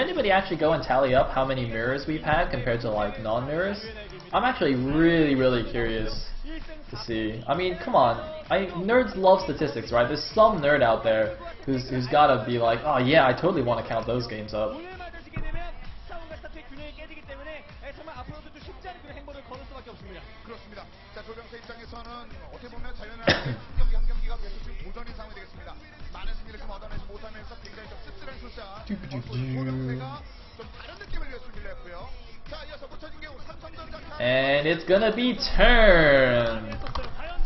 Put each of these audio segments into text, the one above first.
anybody actually go and tally up how many mirrors we've had compared to like non-mirrors? I'm actually really curious to see. I mean, come on. Nerds love statistics, right? There's some nerd out there who's gotta be like, oh yeah, I totally want to count those games up. And it's gonna be Turn!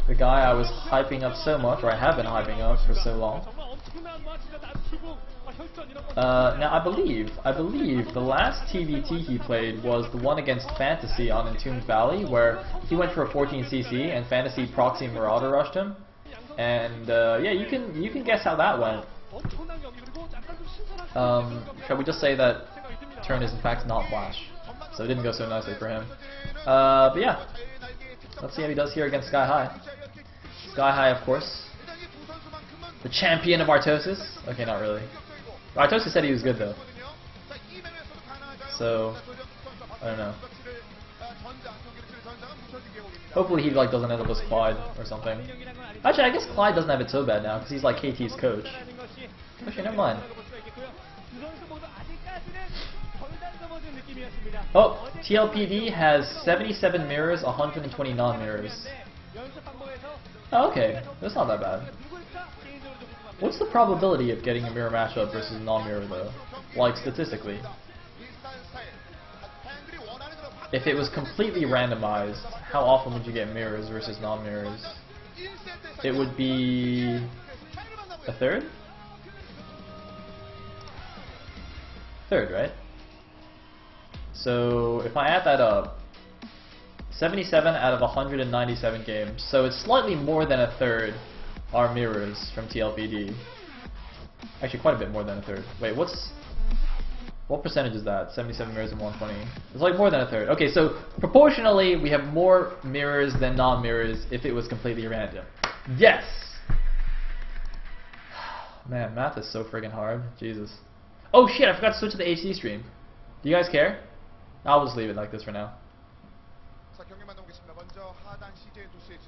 The guy I was hyping up so much, or I have been hyping up for so long. Now I believe the last TVT he played was the one against Fantasy on Entombed Valley, where he went for a 14cc and Fantasy proxy Marauder rushed him. And yeah, you can guess how that went. Shall we just say that Turn is in fact not Flash, so it didn't go so nicely for him. But yeah, let's see how he does here against Skyhigh. Skyhigh, of course, the champion of Artosis. Okay, not really. Artosis said he was good though, so I don't know. Hopefully he like doesn't end up as Clyde or something. Actually, I guess Clyde doesn't have it so bad now because he's like KT's coach. Actually, never mind. Oh, TLPD has 77 mirrors, 120 non-mirrors. Oh, okay, that's not that bad. What's the probability of getting a mirror matchup versus non-mirror though? Like statistically? If it was completely randomized, how often would you get mirrors versus non-mirrors? It would be a third? Third, right? So if I add that up, 77 out of 197 games, so it's slightly more than a third are mirrors from TLPD. Actually, quite a bit more than a third. Wait, what percentage is that? 77 mirrors and 120. It's like more than a third. Okay, so proportionally, we have more mirrors than non-mirrors if it was completely random. Yes! Man, math is so friggin' hard. Jesus. Oh shit, I forgot to switch to the HD stream. Do you guys care? I'll just leave it like this for now.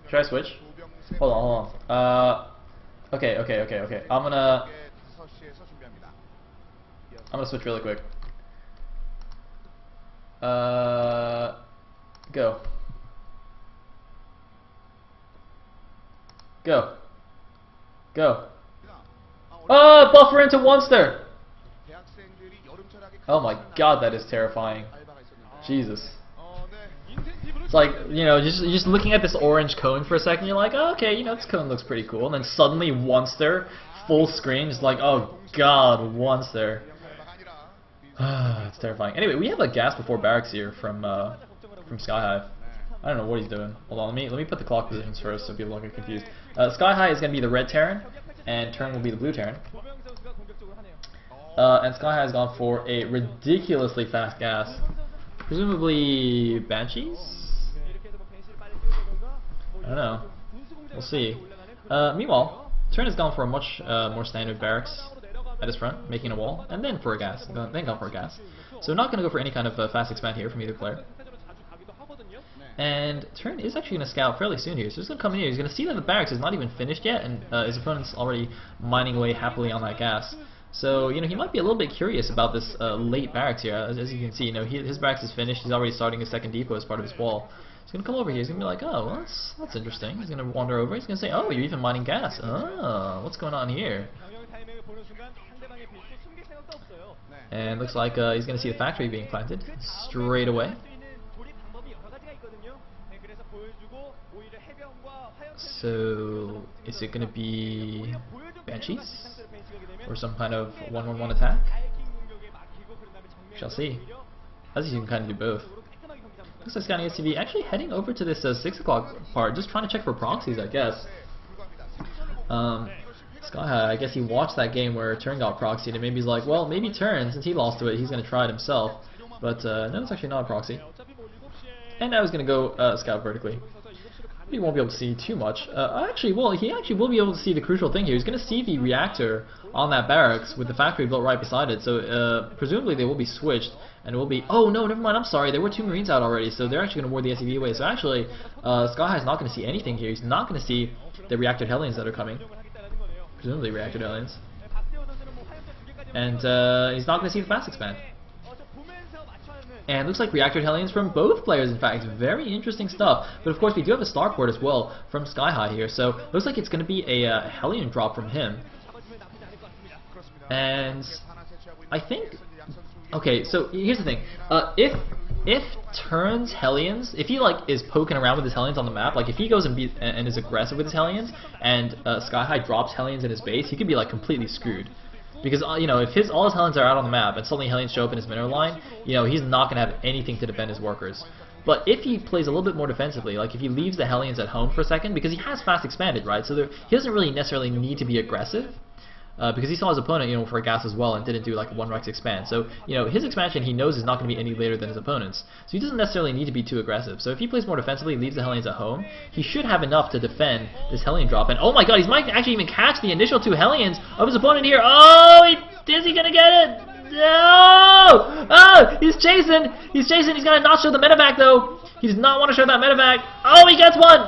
Should I switch? Hold on. Okay. I'm gonna switch really quick. Go. Buffer into Onester! Oh my god, that is terrifying. Jesus. It's like, you know, just looking at this orange cone for a second, you're like, oh, okay, you know, this cone looks pretty cool. And then suddenly Onester, full screen, just like, oh god, Onester. It's terrifying. Anyway, we have a gas before barracks here from Skyhigh. I don't know what he's doing. Hold on, let me put the clock positions first so people don't get confused. Skyhigh is going to be the red Terran, and Turn will be the blue Terran. And Skyhigh has gone for a ridiculously fast gas. Presumably Banshees? I don't know. We'll see. Meanwhile, Turn has gone for a much more standard barracks at his front, making a wall, and then for a gas. Then gone for a gas. So not going to go for any kind of fast expand here from either player. And Turn is actually going to scout fairly soon here. So he's going to come in here. He's going to see that the barracks is not even finished yet, and his opponent's already mining away happily on that gas. So, you know, he might be a little bit curious about this late barracks here. As you can see, you know, his barracks is finished. He's already starting his second depot as part of his wall. He's going to come over here. He's going to be like, oh, well, that's interesting. He's going to wander over. He's going to say, oh, you're even mining gas. Oh, what's going on here? And looks like he's going to see the factory being planted straight away. So, is it going to be Banshees? Or some kind of 1-1-1 attack? Shall see. As you can kind of do both. Looks like Scouting STV actually heading over to this 6 o'clock part, just trying to check for proxies, I guess. Skyhigh, I guess he watched that game where Turn got proxied, and maybe he's like, well, maybe Turn, since he lost to it, he's going to try it himself. But no, it's actually not a proxy. And now he's going to go scout vertically. He won't be able to see too much. Actually, well, he actually will be able to see the crucial thing here. He's going to see the reactor on that barracks with the factory built right beside it. So presumably they will be switched, and it will be. Oh no, never mind. I'm sorry. There were 2 Marines out already, so they're actually going to ward the SCV away. So actually, Skyhigh's not going to see anything here. He's not going to see the reactor Hellions that are coming. Presumably reactor Hellions. And he's not going to see the fast expand. And looks like reactor Hellions from both players, in fact. Very interesting stuff. But of course, we do have a starport as well from Skyhigh here. So looks like it's going to be a Hellion drop from him. And I think... Okay, so here's the thing. If Turn's Hellions, if he like is poking around with his Hellions on the map, like if he goes and is aggressive with his Hellions, and Skyhigh drops Hellions in his base, he could be like completely screwed. Because you know, if all his Hellions are out on the map and suddenly Hellions show up in his mineral line, you know, he's not gonna have anything to defend his workers. But if he plays a little bit more defensively, like if he leaves the Hellions at home for a second, because he has fast expanded, right? So he doesn't really necessarily need to be aggressive. Because he saw his opponent, you know, for a gas as well, and didn't do like a 1 Rex expand. So, you know, his expansion he knows is not going to be any later than his opponent's. So he doesn't necessarily need to be too aggressive. So if he plays more defensively, leaves the Hellions at home, he should have enough to defend this Hellion drop. And oh my god, he might actually even catch the initial 2 Hellions of his opponent here. Oh, is he going to get it? No! Oh, he's chasing. He's chasing. He's going to not show the medevac though. He does not want to show that medevac. Oh, he gets one.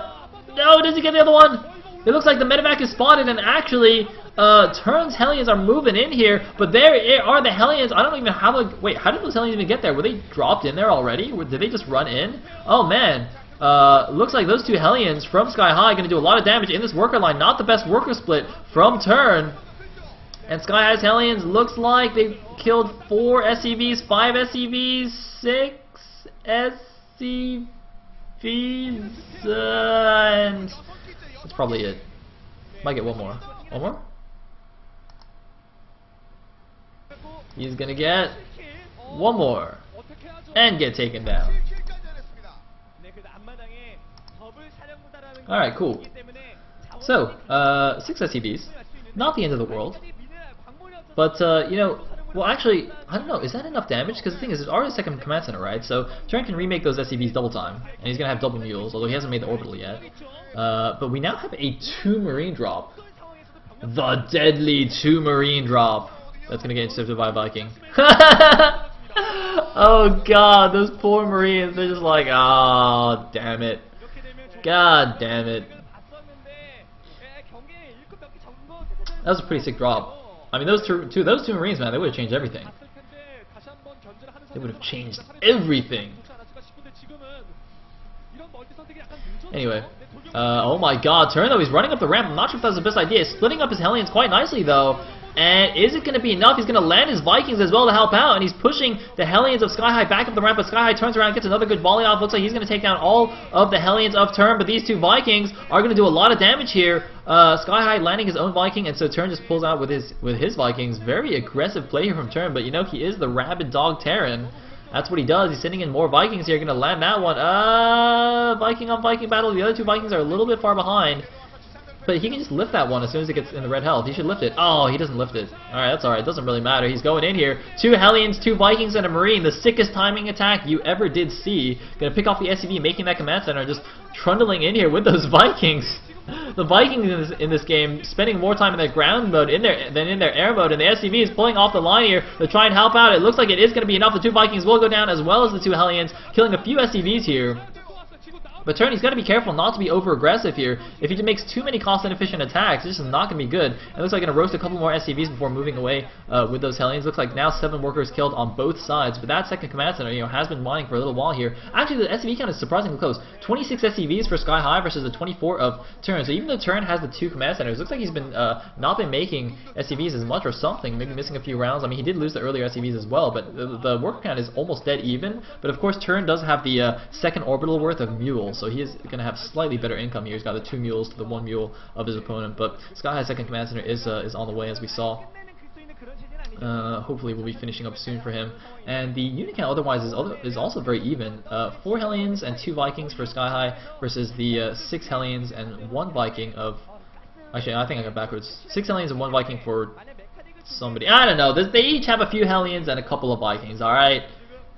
No, does he get the other one? It looks like the medevac is spotted, and actually, Turn's Hellions are moving in here, but there are the Hellions. I don't even have a... Wait, how did those Hellions even get there? Were they dropped in there already? Did they just run in? Oh, man. Looks like those 2 Hellions from Skyhigh going to do a lot of damage in this worker line. Not the best worker split from Turn. And Skyhigh's Hellions looks like they killed 4 SCVs, 5 SCVs, 6 SCVs, and... That's probably it. Might get one more. One more? He's gonna get one more. And get taken down. Alright, cool. So, 6 SCVs. Not the end of the world. But, you know, well actually, I don't know, is that enough damage? Because the thing is, there's already a second command center, right? So, Turn can remake those SCVs double time. And he's gonna have double mules, although he hasn't made the orbital yet. But we now have a 2 Marine drop. The deadly 2 Marine drop. That's gonna get intercepted by a Viking. Oh god, those poor Marines, they're just like, oh, damn it. God damn it. That was a pretty sick drop. I mean, those two Marines, man, they would have changed everything. They would have changed everything. Anyway, oh my god, Turn though, he's running up the ramp. I'm not sure if that's the best idea. He's splitting up his Hellions quite nicely though. And is it going to be enough? He's going to land his Vikings as well to help out, and he's pushing the Hellions of Skyhigh back up the ramp, but Skyhigh turns around, gets another good volley off. Looks like he's going to take down all of the Hellions of Turn, but these 2 Vikings are going to do a lot of damage here. Skyhigh landing his own Viking, and so Turn just pulls out with his Vikings. Very aggressive play here from Turn, but you know, he is the rabid dog Terran. That's what he does. He's sending in more Vikings here. Going to land that one. Viking on Viking battle. The other 2 Vikings are a little bit far behind. But he can just lift that one as soon as it gets in the red health. He should lift it. Oh, he doesn't lift it. Alright, that's alright. Doesn't really matter. He's going in here. 2 Hellions, 2 Vikings, and a Marine. The sickest timing attack you ever did see. Gonna pick off the SCV, making that command center, just trundling in here with those Vikings. The Vikings in this game spending more time in their ground mode than in their air mode, and the SCV is pulling off the line here to try and help out. It looks like it is going to be enough. The 2 Vikings will go down as well as the 2 Hellions, killing a few SCVs here. But Turn, he's got to be careful not to be over-aggressive here. If he makes too many cost-inefficient attacks, this is not going to be good. It looks like he's going to roast a couple more SCVs before moving away with those Hellions. Looks like now 7 workers killed on both sides. But that second command center, you know, has been mining for a little while here. Actually, the SCV count is surprisingly close. 26 SCVs for Skyhigh versus the 24 of Turn. So even though Turn has the 2 command centers, it looks like he's been not been making SCVs as much or something. Maybe missing a few rounds. I mean, he did lose the earlier SCVs as well, but the worker count is almost dead even. But of course, Turn does have the second orbital worth of mules, so he is going to have slightly better income here. He's got the 2 mules to the 1 mule of his opponent, but Skyhigh's second command center is on the way, as we saw. Hopefully we'll be finishing up soon for him. And the unit count otherwise is also very even. 4 Hellions and 2 Vikings for Skyhigh versus the 6 Hellions and 1 Viking of... Actually, I think I got backwards. 6 Hellions and 1 Viking for somebody. I don't know. They each have a few Hellions and a couple of Vikings, alright?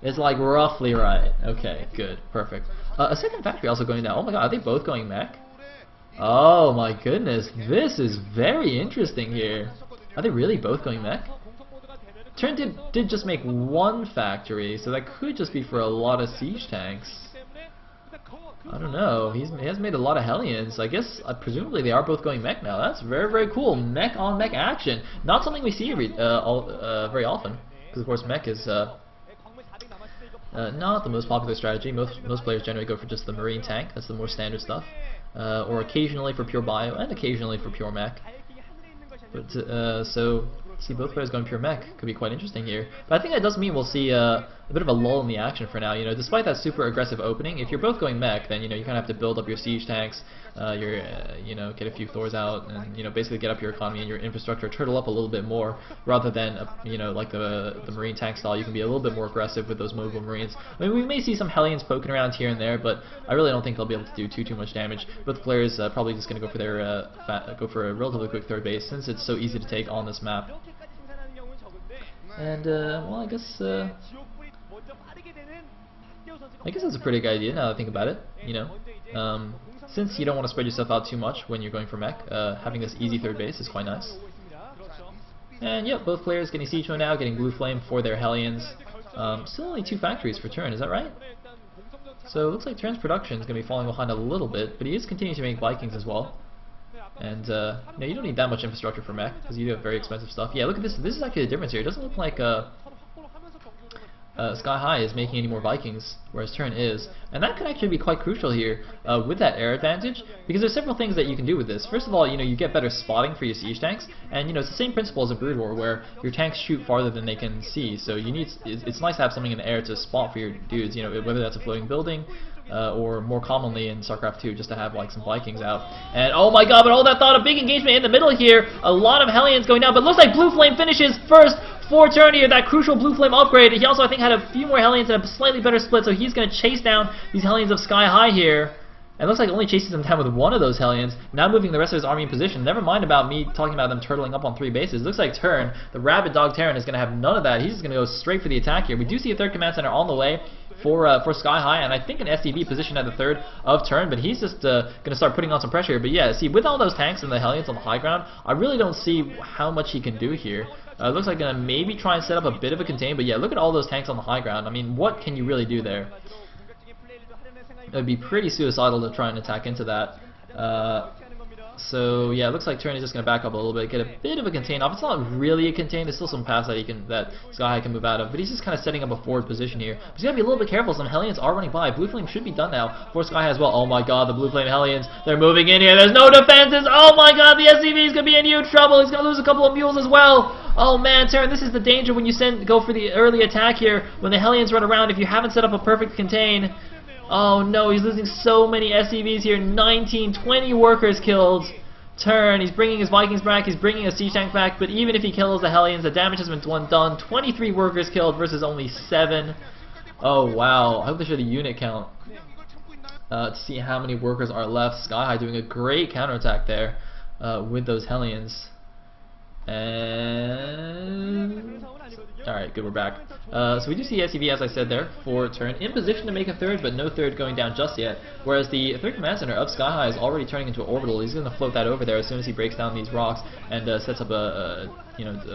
It's like roughly right. Okay, good. Perfect. A second factory also going down. Oh my god, are they both going mech? Oh my goodness, this is very interesting here. Are they really both going mech? Turn did just make one factory, so that could just be for a lot of siege tanks. I don't know. He has made a lot of Hellions. I guess presumably they are both going mech now. That's very, very cool. Mech on mech action. Not something we see very often, because of course mech is not the most popular strategy. Most players generally go for just the marine tank. That's the more standard stuff, or occasionally for pure bio and occasionally for pure mech. But so see both players going pure mech could be quite interesting here. But I think that does mean we'll see a bit of a lull in the action for now. You know, despite that super aggressive opening, if you're both going mech, then you know you kind of have to build up your siege tanks, you know, get a few Thors out, and you know basically get up your economy and your infrastructure, turtle up a little bit more, rather than you know like the marine tank style. You can be a little bit more aggressive with those mobile marines. I mean, we may see some Hellions poking around here and there, but I really don't think they'll be able to do too much damage. Both players probably just going to go for their go for a relatively quick third base since it's so easy to take on this map. And well, I guess that's a pretty good idea now that I think about it. You know, since you don't want to spread yourself out too much when you're going for mech, having this easy third base is quite nice. And yep, both players getting siege mode now, getting blue flame for their Hellions. Still only 2 factories for Turn, is that right? So it looks like Turn's production is going to be falling behind a little bit, but he is continuing to make Vikings as well. And you know, you don't need that much infrastructure for mech because you do have very expensive stuff. Yeah, look at this. This is actually the difference here. It doesn't look like Skyhigh is making any more Vikings, whereas Turn is, and that could actually be quite crucial here with that air advantage, because there's several things that you can do with this. First of all, you know, you get better spotting for your siege tanks, and you know it's the same principle as a Brood War, where your tanks shoot farther than they can see. So you need it's nice to have something in the air to spot for your dudes. You know, whether that's a floating building. Or more commonly in StarCraft 2, just to have like some Vikings out. And oh my god, but all that thought, a big engagement in the middle here, a lot of Hellions going down, but looks like Blue Flame finishes first for Turn here, that crucial Blue Flame upgrade. He also, I think, had a few more Hellions and a slightly better split, so he's going to chase down these Hellions of Skyhigh here. And it looks like only chases them down with one of those Hellions, now moving the rest of his army in position. Never mind about me talking about them turtling up on 3 bases. It looks like Turn, the rabid dog Terran, is going to have none of that. He's just going to go straight for the attack here. We do see a 3rd command center on the way for Skyhigh, and I think an SDB positioned at the 3rd of Turn, but he's just going to start putting on some pressure here. But yeah, see, with all those tanks and the Hellions on the high ground, I really don't see how much he can do here. It looks like going to maybe try and set up a bit of a contain, but yeah, look at all those tanks on the high ground. I mean, what can you really do there? It would be pretty suicidal to try and attack into that. So yeah, it looks like Turn is just going to back up a little bit, get a bit of a contain off. It's not really a contain. There's still some paths that Skyhigh can move out of, but he's just kind of setting up a forward position here. But he's got to be a little bit careful. Some Hellions are running by. Blue Flame should be done now for Skyhigh as well. Oh my god, the Blue Flame Hellions, they're moving in here. There's no defenses. Oh my god, the SCV is going to be in huge trouble. He's going to lose a couple of mules as well. Oh man, Turn, this is the danger when you go for the early attack here. When the Hellions run around, if you haven't set up a perfect contain. Oh no, he's losing so many SCVs here. 19, 20 workers killed. Turn, he's bringing his Vikings back, he's bringing his siege tank back, but even if he kills the Hellions, the damage has been done. 23 workers killed versus only 7. Oh wow, I hope they show the unit count to see how many workers are left. Skyhigh doing a great counterattack there with those Hellions. And alright, good, we're back. So we do see SCV, as I said there, for Turn, in position to make a 3rd, but no 3rd going down just yet. Whereas the 3rd command center of Skyhigh is already turning into an orbital. He's going to float that over there as soon as he breaks down these rocks and sets up a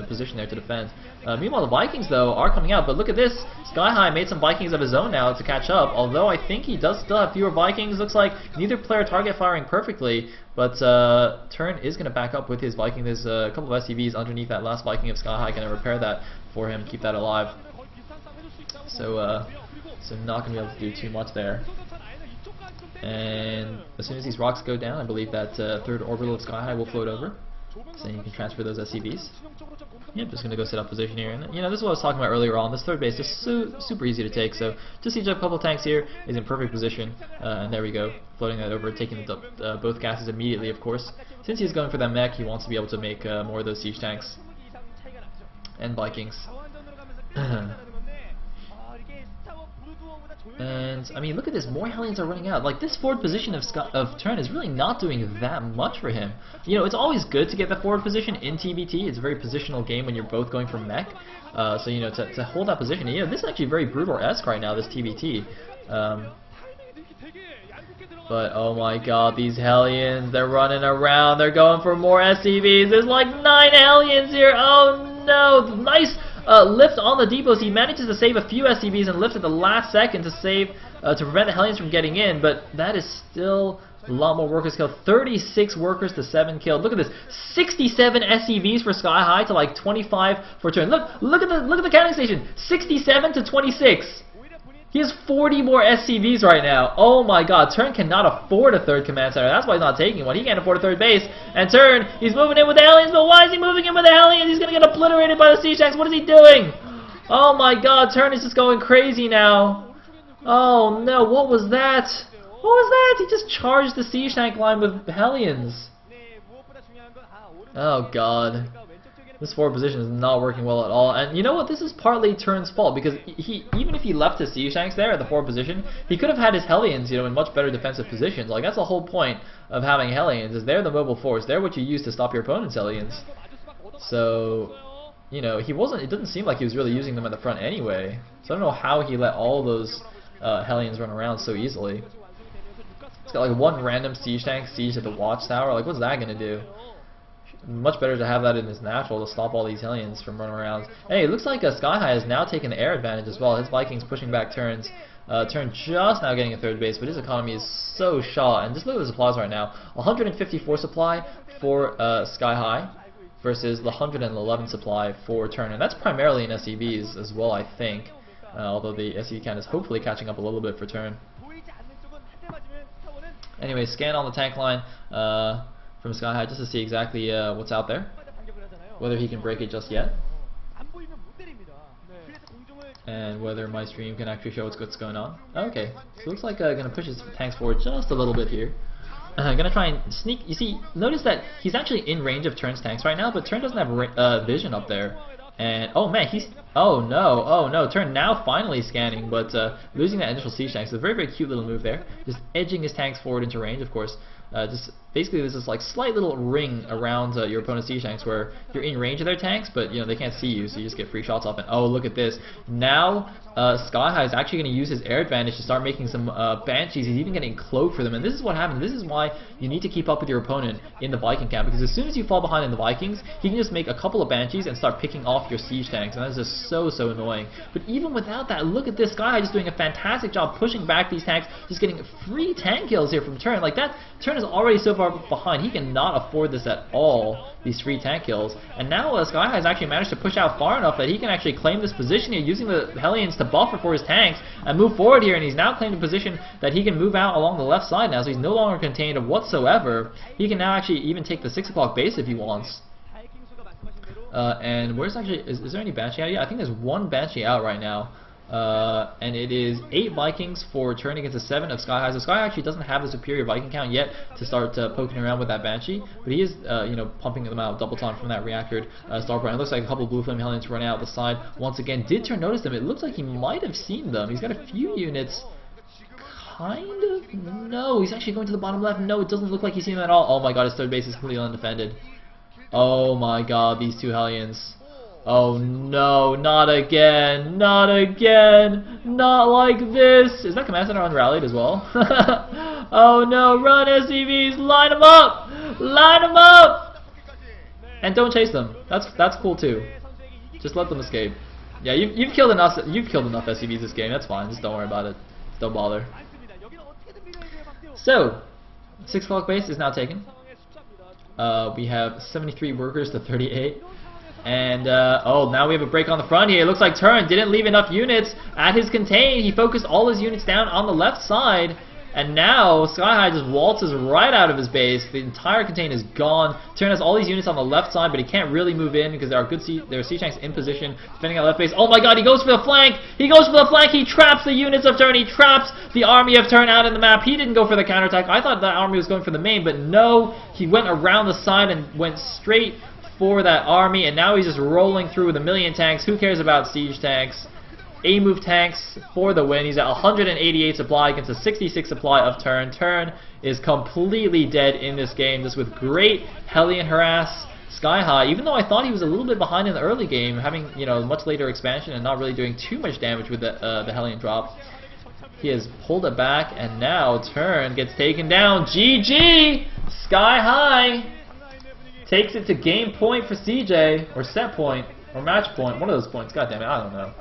position there to defend. Meanwhile, the Vikings, though, are coming out. But look at this. Skyhigh made some Vikings of his own now to catch up, although I think he does still have fewer Vikings. Looks like neither player target firing perfectly, but Turn is going to back up with his Viking. There's a couple of SCVs underneath that last Viking of Skyhigh, going to repair that for him, keep that alive. So not going to be able to do too much there. And as soon as these rocks go down, I believe that 3rd orbital of Skyhigh will float over, so you can transfer those SCVs. Yep, just going to go set up position here. And you know, this is what I was talking about earlier on. This 3rd base is super easy to take, so just siege up a couple tanks here, is in perfect position, and there we go, floating that over, taking both gases immediately, of course. Since he's going for that mech, he wants to be able to make more of those siege tanks and Vikings. And I mean, look at this, more Hellions are running out. Like, this forward position of Turn is really not doing that much for him. You know, it's always good to get the forward position in TBT. It's a very positional game when you're both going for mech. So you know, to hold that position, you know, this is actually very Brood War-esque right now, this TBT. But oh my god, these Hellions, they're running around, they're going for more SCVs. There's like 9 Hellions here. Oh no, nice lift on the depots. He manages to save a few SCVs and lift at the last second to save to prevent the Hellions from getting in, but that is still a lot more workers killed. 36 workers to 7 killed. Look at this. 67 SCVs for Skyhigh to like 25 for turn. Look at the counting station. 67 to 26. He has 40 more SCVs right now. Oh my god, Turn cannot afford a third command center. That's why he's not taking one. He can't afford a third base. And Turn, he's moving in with the Hellions, but why is he moving in with the Hellions? He's gonna get obliterated by the siege tanks. What is he doing? Oh my god, Turn is just going crazy now. Oh no, what was that? What was that? He just charged the siege tank line with Hellions. Oh god. This forward position is not working well at all. And you know what? This is partly Turn's fault, because even if he left his siege tanks there at the forward position, he could have had his Hellions, in much better defensive positions. Like, that's the whole point of having Hellions, is they're the mobile force. They're what you use to stop your opponent's Hellions. So, he wasn't. It doesn't seem like he was really using them at the front anyway. So I don't know how he let all those Hellions run around so easily. It's got like one random siege tank siege at the watchtower. Like, what's that gonna do? Much better to have that in his natural to stop all these Hellions from running around. Hey, it looks like Skyhigh has now taken the air advantage as well. His Vikings pushing back Turns. Turn just now getting a third base, but his economy is so shot. And just look at the supplies right now. 154 supply for Skyhigh versus the 111 supply for Turn. And that's primarily in SCVs as well, I think. Although the SCV count is hopefully catching up a little bit for Turn. Anyway, scan on the tank line from Skyhigh just to see exactly what's out there, whether he can break it just yet, and whether my stream can actually show what's going on. Okay, so it looks like gonna push his tanks forward just a little bit here. Gonna try and sneak. You see, notice that he's actually in range of Turn's tanks right now, but Turn doesn't have vision up there. And oh man, oh no, Turn now finally scanning, but losing that initial siege tank. So a very cute little move there, just edging his tanks forward into range, of course. Just basically there's this like slight little ring around your opponent's siege tanks where you're in range of their tanks, but they can't see you, so you just get free shots off. And oh, look at this! Now Skyhigh is actually going to use his air advantage to start making some Banshees. He's even getting cloaked for them, and this is what happens. This is why you need to keep up with your opponent in the Viking camp, because as soon as you fall behind in the Vikings, he can just make a couple of Banshees and start picking off your siege tanks, and that's just so annoying. But even without that, look at this Skyhigh just doing a fantastic job pushing back these tanks, just getting free tank kills here from Turn. Like that, Turn is already so far behind, he cannot afford this at all, these free tank kills. And now Skyhigh has actually managed to push out far enough that he can actually claim this position here, using the Hellions to buffer for his tanks and move forward here, and he's now claimed a position that he can move out along the left side now, so he's no longer contained whatsoever. He can now actually even take the 6 o'clock base if he wants. And where's actually, is there any Banshee out? Yeah, I think there's one Banshee out right now. And it is 8 Vikings for Turn against the 7 of Skyhigh. So Skyhigh actually doesn't have the superior Viking count yet to start poking around with that Banshee, but he is, pumping them out double time from that reactored Starpoint. It looks like a couple of Blue Flame Hellions running out the side once again. Did Turn notice them? It looks like he might have seen them. He's got a few units. Kind of? No, he's actually going to the bottom left. No, it doesn't look like he's seen them at all. Oh my god, his third base is completely undefended. Oh my god, these 2 Hellions. Oh no, not again, not again, not like this. Is that command center unrallied as well? Oh no, run SCVs, line them up, line them up, and don't chase them. That's cool too. Just let them escape. Yeah, you've killed enough SCVs this game. That's fine. Just don't worry about it. Don't bother. So, 6 o'clock base is now taken. We have 73 workers to 38. And, oh, now we have a break on the front here. It looks like Turn didn't leave enough units at his contain. He focused all his units down on the left side. And now Skyhigh just waltzes right out of his base. The entire contain is gone. Turn has all these units on the left side, but he can't really move in because there are siege tanks in position defending that left base. Oh my god, he goes for the flank! He goes for the flank! He traps the units of Turn! He traps the army of Turn out in the map. He didn't go for the counterattack. I thought that army was going for the main, but no. He went around the side and went straight for that army, and now he's just rolling through with a million tanks. Who cares about siege tanks? A-move tanks for the win. He's at 188 supply against a 66 supply of Turn. Turn is completely dead in this game, just with great Hellion harass. Skyhigh, even though I thought he was a little bit behind in the early game, having much later expansion and not really doing too much damage with the Hellion drop, He has pulled it back, and now Turn gets taken down. GG! Skyhigh takes it to game point for CJ, or set point, or match point. One of those points. God damn it, I don't know.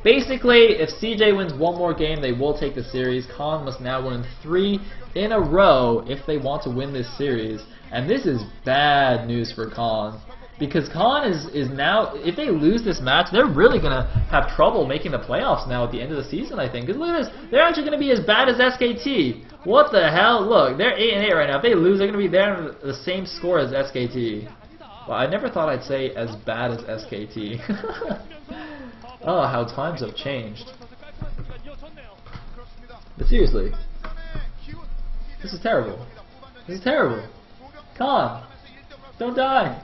Basically, if CJ wins one more game, they will take the series. Khan must now win 3 in a row if they want to win this series. And this is bad news for Khan. Because Khan is now, if they lose this match, they're really going to have trouble making the playoffs now at the end of the season, I think. Because look at this, they're actually going to be as bad as SKT. What the hell? Look, they're 8-8 right now. If they lose, they're going to be there the same score as SKT. Well, I never thought I'd say as bad as SKT. Oh, how times have changed. But seriously, this is terrible. This is terrible. Khan, don't die.